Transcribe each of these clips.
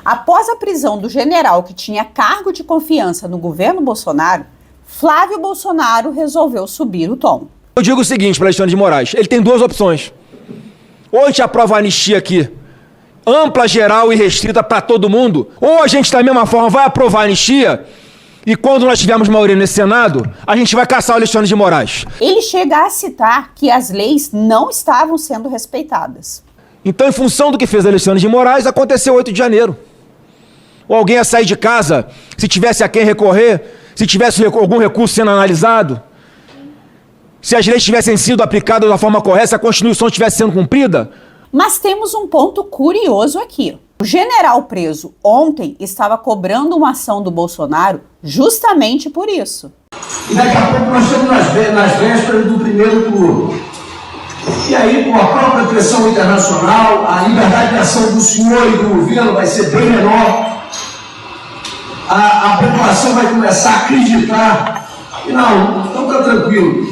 Após a prisão do general que tinha cargo de confiança no governo Bolsonaro, Flávio Bolsonaro resolveu subir o tom. Eu digo o seguinte para Alexandre de Moraes, ele tem duas opções. Ou a gente aprova a anistia aqui, ampla, geral e restrita para todo mundo, ou a gente da mesma forma vai aprovar a anistia e quando nós tivermos maioria nesse Senado, a gente vai caçar o Alexandre de Moraes. Ele chega a citar que as leis não estavam sendo respeitadas. Então, em função do que fez Alexandre de Moraes, aconteceu 8 de janeiro. Ou alguém ia sair de casa, se tivesse a quem recorrer, se tivesse algum recurso sendo analisado, se as leis tivessem sido aplicadas da forma correta, se a Constituição estivesse sendo cumprida. Mas temos um ponto curioso aqui. O general preso ontem estava cobrando uma ação do Bolsonaro justamente por isso. E daqui a pouco nós estamos nas vésperas do primeiro turno. E aí, com a própria pressão internacional, a liberdade de ação do senhor e do governo vai ser bem menor. A população vai começar a acreditar. E não, então está tranquilo.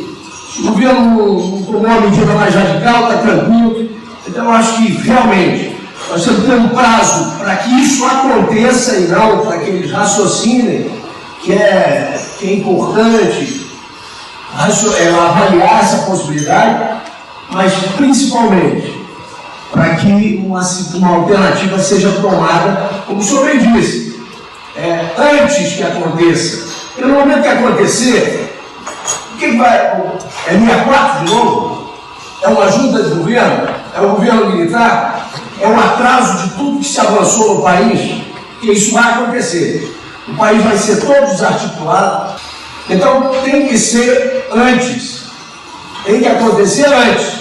O governo não tomou uma medida mais radical, está tranquilo. Então eu acho que realmente nós temos que ter um prazo para que isso aconteça e não para que eles raciocinem que é importante avaliar essa possibilidade, mas principalmente para que uma alternativa seja tomada, como o senhor bem disse, antes que aconteça. Porque no momento que acontecer, o que vai? É 64 de novo? É uma junta de governo? É o governo militar? É um atraso de tudo que se avançou no país? Que isso vai acontecer. O país vai ser todo desarticulado. Então tem que ser antes. Tem que acontecer antes.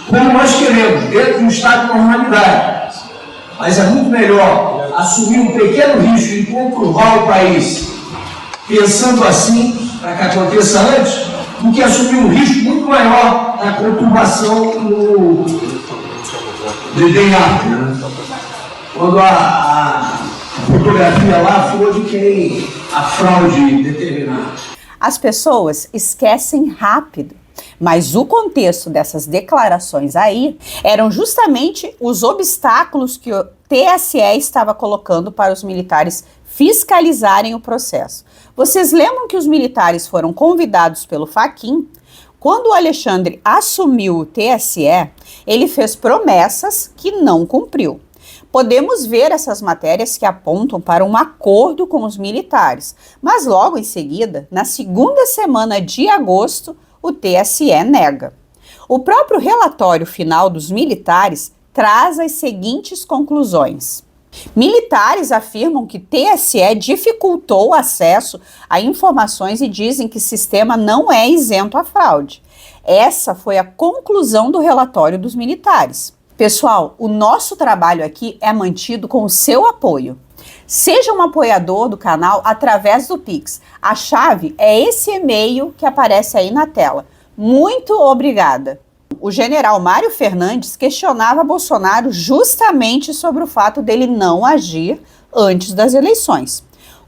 Como nós queremos, dentro de um estado de normalidade. Mas é muito melhor assumir um pequeno risco e conturbar o país pensando assim, para que aconteça antes, do que assumir um risco muito maior na conturbação no DNA, né? Quando a fotografia lá for de quem a fraude determinar. As pessoas esquecem rápido, mas o contexto dessas declarações aí eram justamente os obstáculos que o TSE estava colocando para os militares fiscalizarem o processo. Vocês lembram que os militares foram convidados pelo Fachin? Quando o Alexandre assumiu o TSE, ele fez promessas que não cumpriu. Podemos ver essas matérias que apontam para um acordo com os militares, mas logo em seguida, na segunda semana de agosto, o TSE nega. O próprio relatório final dos militares traz as seguintes conclusões. Militares afirmam que TSE dificultou o acesso a informações e dizem que o sistema não é isento à fraude. Essa foi a conclusão do relatório dos militares. Pessoal, o nosso trabalho aqui é mantido com o seu apoio. Seja um apoiador do canal através do Pix. A chave é esse e-mail que aparece aí na tela. Muito obrigada. O general Mário Fernandes questionava Bolsonaro justamente sobre o fato dele não agir antes das eleições.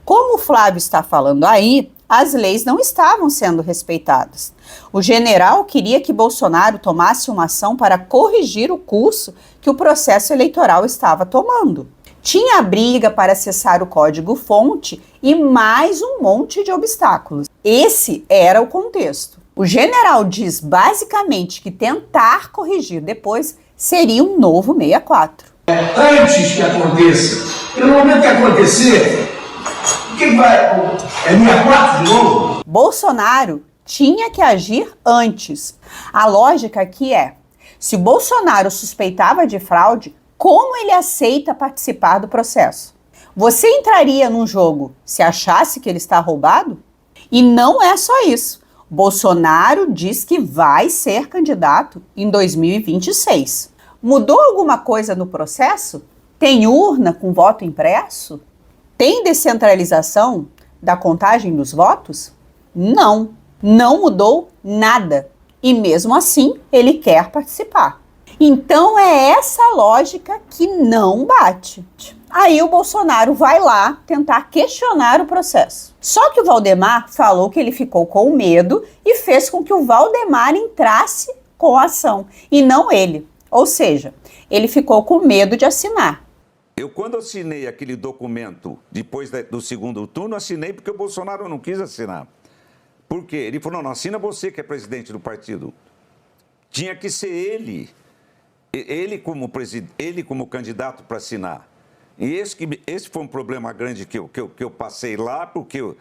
Como o Flávio está falando aí, as leis não estavam sendo respeitadas. O general queria que Bolsonaro tomasse uma ação para corrigir o curso que o processo eleitoral estava tomando. Tinha a briga para acessar o código-fonte e mais um monte de obstáculos. Esse era o contexto. O general diz basicamente que tentar corrigir depois seria um novo 64. Antes que aconteça. Porque no momento que acontecer, o que vai? É 64 de novo? Bolsonaro tinha que agir antes. A lógica aqui é, se Bolsonaro suspeitava de fraude, como ele aceita participar do processo? Você entraria num jogo se achasse que ele está roubado? E não é só isso. Bolsonaro diz que vai ser candidato em 2026. Mudou alguma coisa no processo? Tem urna com voto impresso? Tem descentralização da contagem dos votos? Não, não mudou nada. E mesmo assim, ele quer participar. Então é essa lógica que não bate. Aí o Bolsonaro vai lá tentar questionar o processo. Só que o Valdemar falou que ele ficou com medo e fez com que o Valdemar entrasse com a ação e não ele. Ou seja, ele ficou com medo de assinar. Eu, quando assinei aquele documento, depois do segundo turno, assinei porque o Bolsonaro não quis assinar. Por quê? Ele falou, não assina você que é presidente do partido. Tinha que ser ele como candidato para assinar. E esse foi um problema grande que eu passei lá, porque eu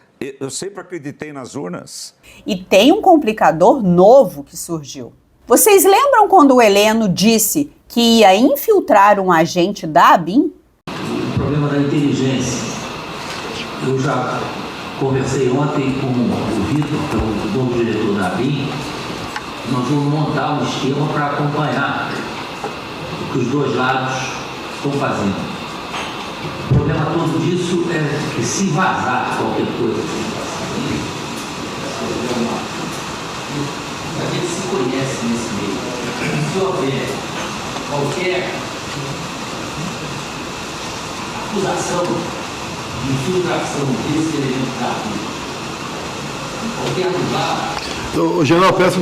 sempre acreditei nas urnas. E tem um complicador novo que surgiu. Vocês lembram quando o Heleno disse que ia infiltrar um agente da ABIN? O problema da inteligência. Eu já conversei ontem com o Vitor, que é o novo diretor da ABIN. Nós vamos montar um esquema para acompanhar o que os dois lados estão fazendo. O problema todo disso é que se vazar qualquer coisa, a gente se conhece nesse meio. Se houver qualquer acusação de infiltração desse elemento da vida, em qualquer lugar. General, eu peço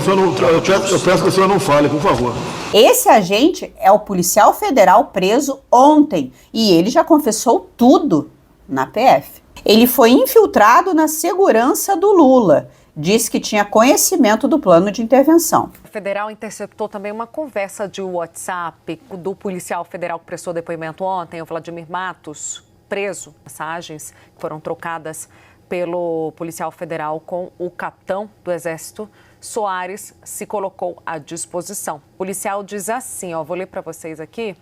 que o senhor não fale, por favor. Esse agente é o policial federal preso ontem e ele já confessou tudo na PF. Ele foi infiltrado na segurança do Lula. Diz que tinha conhecimento do plano de intervenção. O federal interceptou também uma conversa de WhatsApp do policial federal que prestou depoimento ontem, o Vladimir Matos, preso. Mensagens que foram trocadas pelo policial federal com o capitão do Exército. Soares se colocou à disposição. O policial diz assim, vou ler para vocês aqui.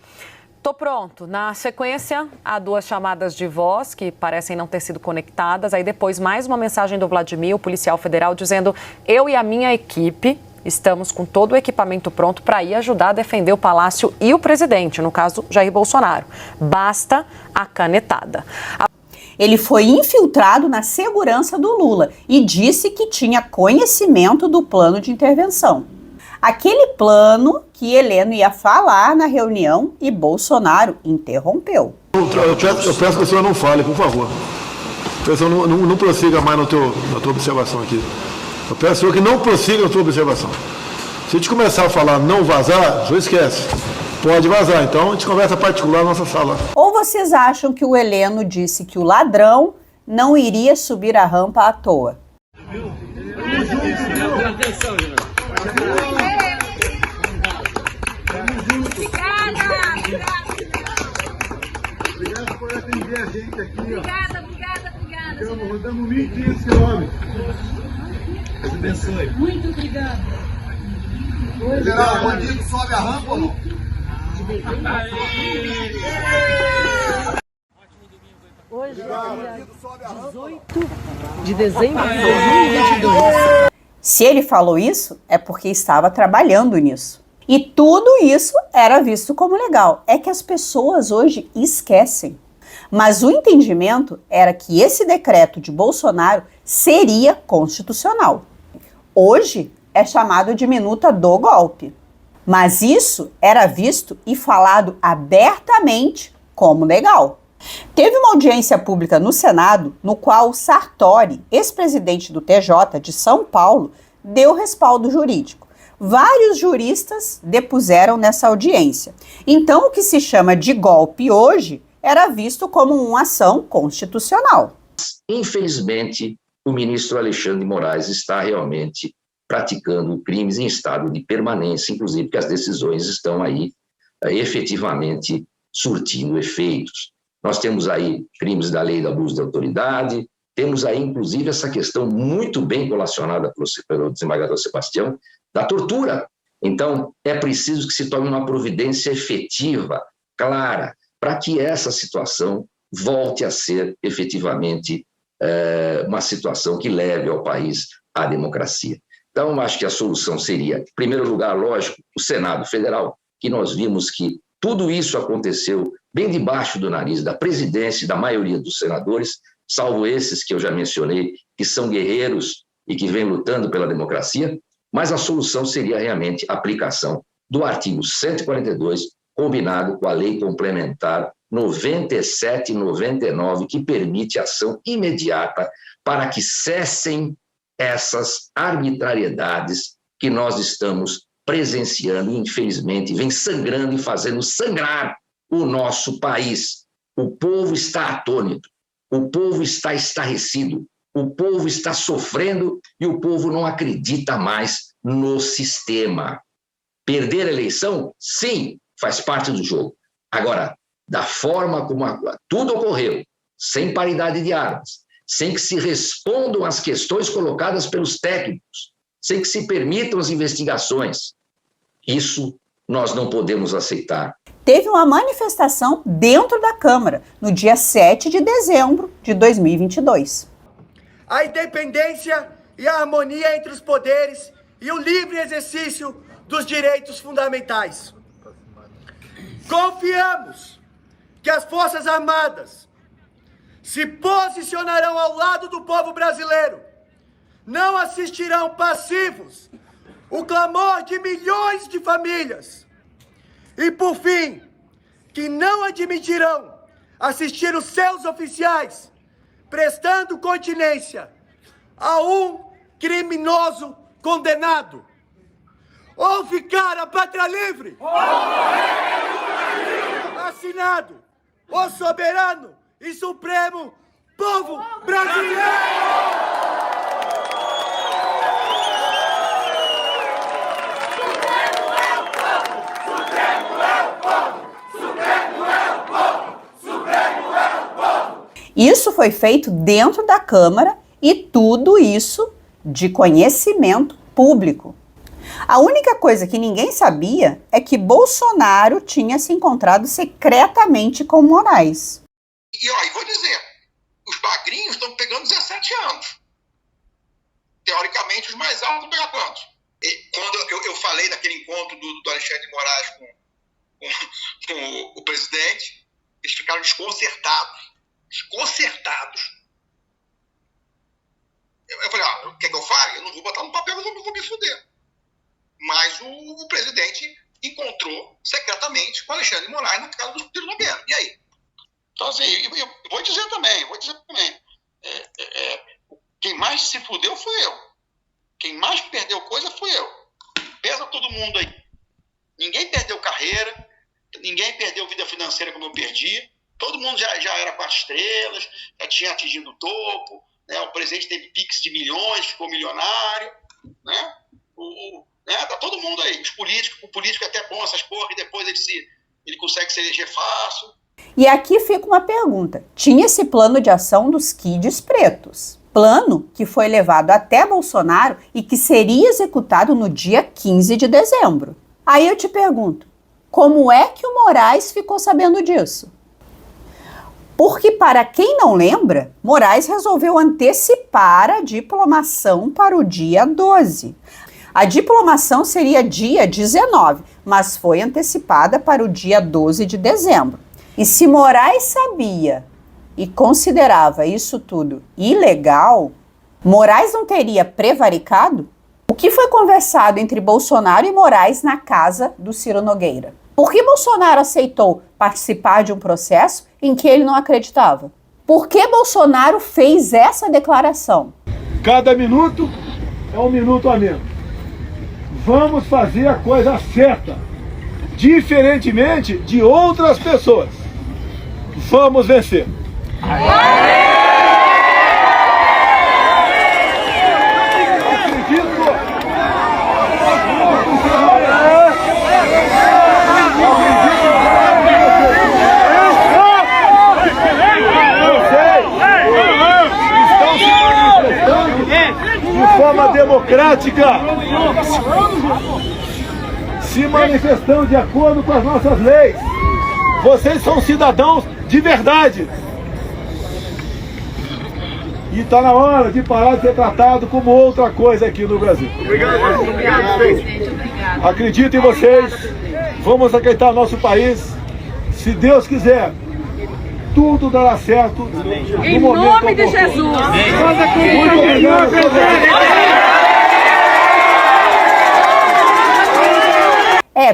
Tô pronto. Na sequência, há 2 chamadas de voz que parecem não ter sido conectadas. Aí depois mais uma mensagem do Vladimir, o policial federal, dizendo: eu e a minha equipe estamos com todo o equipamento pronto para ir ajudar a defender o Palácio e o presidente, no caso Jair Bolsonaro. Basta a canetada. Ele foi infiltrado na segurança do Lula e disse que tinha conhecimento do plano de intervenção. Aquele plano que Heleno ia falar na reunião e Bolsonaro interrompeu. Eu peço que o senhor não fale, por favor. O senhor não prossiga mais na tua observação aqui. Eu peço ao senhor que não prossiga na tua observação. Se a gente começar a falar não vazar, o senhor esquece. Pode vazar, então a gente conversa particular na nossa sala. Ou vocês acham que o Heleno disse que o ladrão não iria subir a rampa à toa? Obrigado por atender a gente aqui. Obrigada. Rodamos 1.500 quilômetros. Deus abençoe. Muito obrigada. General, o bandido sobe a rampa ou não? Hoje é dia 18 de dezembro de 2022. Se ele falou isso, é porque estava trabalhando nisso. E tudo isso era visto como legal. É que as pessoas hoje esquecem. Mas o entendimento era que esse decreto de Bolsonaro seria constitucional. Hoje é chamado de minuta do golpe. Mas isso era visto e falado abertamente como legal. Teve uma audiência pública no Senado, no qual Sartori, ex-presidente do TJ de São Paulo, deu respaldo jurídico. Vários juristas depuseram nessa audiência. Então, o que se chama de golpe hoje era visto como uma ação constitucional. Infelizmente, o ministro Alexandre de Moraes está realmente praticando crimes em estado de permanência, inclusive que as decisões estão aí efetivamente surtindo efeitos. Nós temos aí crimes da lei do abuso de autoridade, temos aí inclusive essa questão muito bem colacionada pelo desembargador Sebastião, da tortura. Então, é preciso que se tome uma providência efetiva, clara, para que essa situação volte a ser efetivamente uma situação que leve ao país à democracia. Então, acho que a solução seria, em primeiro lugar, lógico, o Senado Federal, que nós vimos que tudo isso aconteceu bem debaixo do nariz da presidência e da maioria dos senadores, salvo esses que eu já mencionei, que são guerreiros e que vêm lutando pela democracia, mas a solução seria realmente a aplicação do artigo 142, combinado com a lei complementar 97/99, que permite ação imediata para que cessem essas arbitrariedades que nós estamos presenciando e, infelizmente, vem sangrando e fazendo sangrar o nosso país. O povo está atônito, o povo está estarrecido, o povo está sofrendo e o povo não acredita mais no sistema. Perder a eleição, sim, faz parte do jogo. Agora, da forma como tudo ocorreu, sem paridade de armas, sem que se respondam às questões colocadas pelos técnicos, sem que se permitam as investigações, isso nós não podemos aceitar. Teve uma manifestação dentro da Câmara, no dia 7 de dezembro de 2022. A independência e a harmonia entre os poderes e o livre exercício dos direitos fundamentais. Confiamos que as Forças Armadas se posicionarão ao lado do povo brasileiro, não assistirão passivos o clamor de milhões de famílias e, por fim, que não admitirão assistir os seus oficiais prestando continência a um criminoso condenado. Ou ficar a pátria livre. Assinado o soberano e supremo povo brasileiro. Isso foi feito dentro da Câmara e tudo isso de conhecimento público. A única coisa que ninguém sabia é que Bolsonaro tinha se encontrado secretamente com Moraes. E vou dizer, os magrinhos estão pegando 17 anos. Teoricamente, os mais altos vão pegar quantos? Quando eu falei daquele encontro do Alexandre de Moraes com o presidente, eles ficaram desconcertados. Eu falei, o que é que eu falo? Eu não vou botar no papel, eu não vou me fuder. Mas o presidente encontrou secretamente com Alexandre de Moraes na casa do Ciro Nogueira. E aí? Então, assim, eu vou dizer também. Quem mais se fudeu fui eu. Quem mais perdeu coisa fui eu. Pesa todo mundo aí. Ninguém perdeu carreira, ninguém perdeu vida financeira como eu perdi. Todo mundo já era 4 estrelas, já tinha atingido o topo, né? O presidente teve piques de milhões, ficou milionário, né? Tá todo mundo aí. O político é até bom essas porra, que depois ele consegue se eleger fácil. E aqui fica uma pergunta. Tinha esse plano de ação dos kids pretos. Plano que foi levado até Bolsonaro e que seria executado no dia 15 de dezembro. Aí eu te pergunto, como é que o Moraes ficou sabendo disso? Porque, para quem não lembra, Moraes resolveu antecipar a diplomação para o dia 12. A diplomação seria dia 19, mas foi antecipada para o dia 12 de dezembro. E se Moraes sabia e considerava isso tudo ilegal, Moraes não teria prevaricado? O que foi conversado entre Bolsonaro e Moraes na casa do Ciro Nogueira? Por que Bolsonaro aceitou participar de um processo em que ele não acreditava? Por que Bolsonaro fez essa declaração? Cada minuto é um minuto a menos. Vamos fazer a coisa certa, diferentemente de outras pessoas. Vamos vencer. De forma democrática, se manifestando de acordo com as nossas leis. Vocês são cidadãos de verdade. E está na hora de parar de ser tratado como outra coisa aqui no Brasil. Obrigado, presidente. Acredito em vocês. Vamos aceitar nosso país. Se Deus quiser, tudo dará certo. Em nome de Jesus. Muito obrigado,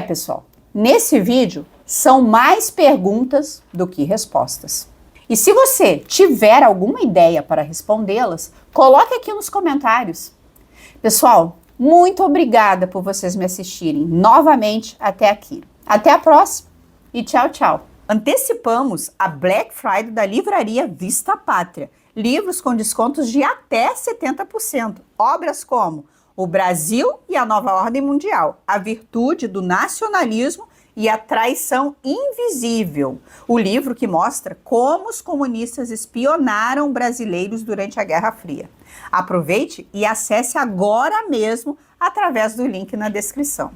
pessoal, nesse vídeo são mais perguntas do que respostas. E se você tiver alguma ideia para respondê-las, coloque aqui nos comentários. Pessoal, muito obrigada por vocês me assistirem novamente até aqui. Até a próxima e tchau, tchau. Antecipamos a Black Friday da livraria Vista Pátria. Livros com descontos de até 70%. Obras como O Brasil e a Nova Ordem Mundial, A Virtude do Nacionalismo e a Traição Invisível. O livro que mostra como os comunistas espionaram brasileiros durante a Guerra Fria. Aproveite e acesse agora mesmo através do link na descrição.